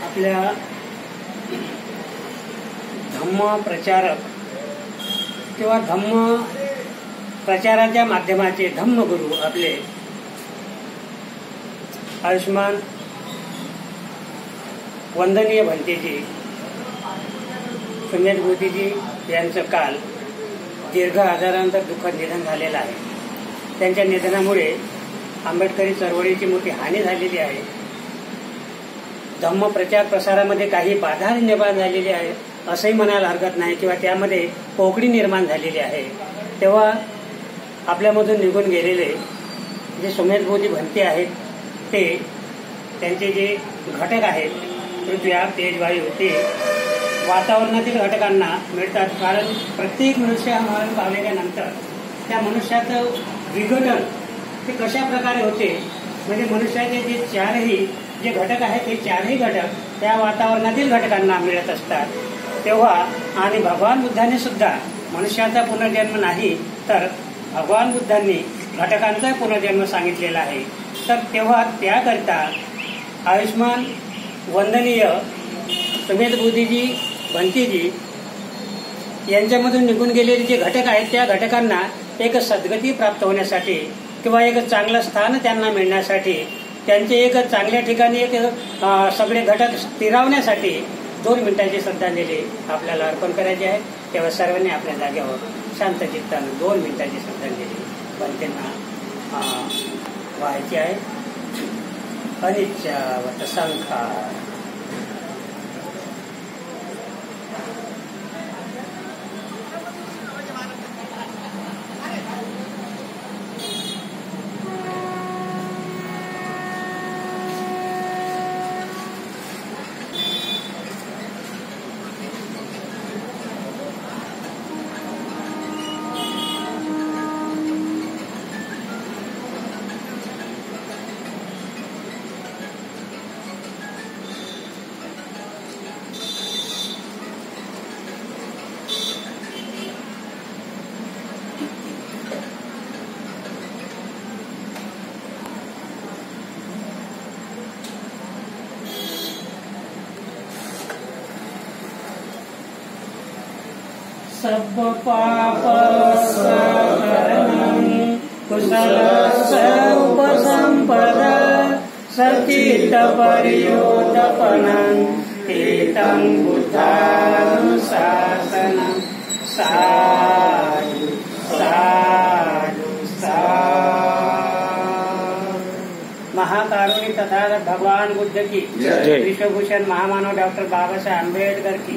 आपल्या धम्म प्रचारक किंवा धम्म प्रचाराच्या माध्यमाचे धम्मगुरू आपले आयुष्मान वंदनीय भंतेजी सुमेध मोदीजी यांचं काल दीर्घ आजारानंतर दुःखद निधन झालेलं आहे. त्यांच्या निधनामुळे आंबेडकरी चळवळीची मोठी हानी झालेली आहे. धम्म प्रचार प्रसारामध्ये काही बाधा निर्माण झालेली आहे असंही म्हणायला हरकत नाही किंवा त्यामध्ये पोकळी निर्माण झालेली आहे. तेव्हा आपल्यामधून निघून गेलेले जे सुमेध मोदी भंते आहेत ते त्यांचे जे घटक आहेत पृथ्वी आग तेज वायू ते वातावरणातील घटकांना मिळतात. कारण प्रत्येक मनुष्य हा मरण पावल्यानंतर त्या मनुष्याचं विघटन ते कशा प्रकारे होते म्हणजे मनुष्याचे जे चारही जे घटक आहेत ते चारही घटक त्या वातावरणातील घटकांना मिळत असतात. तेव्हा आणि भगवान बुद्धांनी सुद्धा मनुष्याचा पुनर्जन्म नाही तर भगवान बुद्धांनी घटकांचा पुनर्जन्म सांगितलेला आहे. तर तेव्हा त्याकरिता आयुष्मान वंदनीय सुमेध मोदीजी भंतेजी यांच्यामधून निघून गेलेले जे घटक आहेत त्या घटकांना एक सद्गती प्राप्त होण्यासाठी किंवा एक चांगलं स्थान त्यांना मिळण्यासाठी त्यांचे एक चांगल्या ठिकाणी एक सगळे घटक स्थिरावण्यासाठी 2 मिनिटांची श्रद्धांजली आपल्याला अर्पण करायची आहे. तेव्हा सर्वांनी आपल्या जागेवर शांत चित्तानं 2 मिनिटांची श्रद्धांजली भंतेंना व्हायची आहे. अनिच्छावत संखार सब पाप सकरणं कुशल उपसंपदा सचित परियोदपनं एतं बुद्धानुशासनं साधु साधु साधु. महाकारुणी तथागत भगवान बुद्ध की, विश्वभूषण महामानव डॉक्टर बाबासाहेब आंबेडकर की.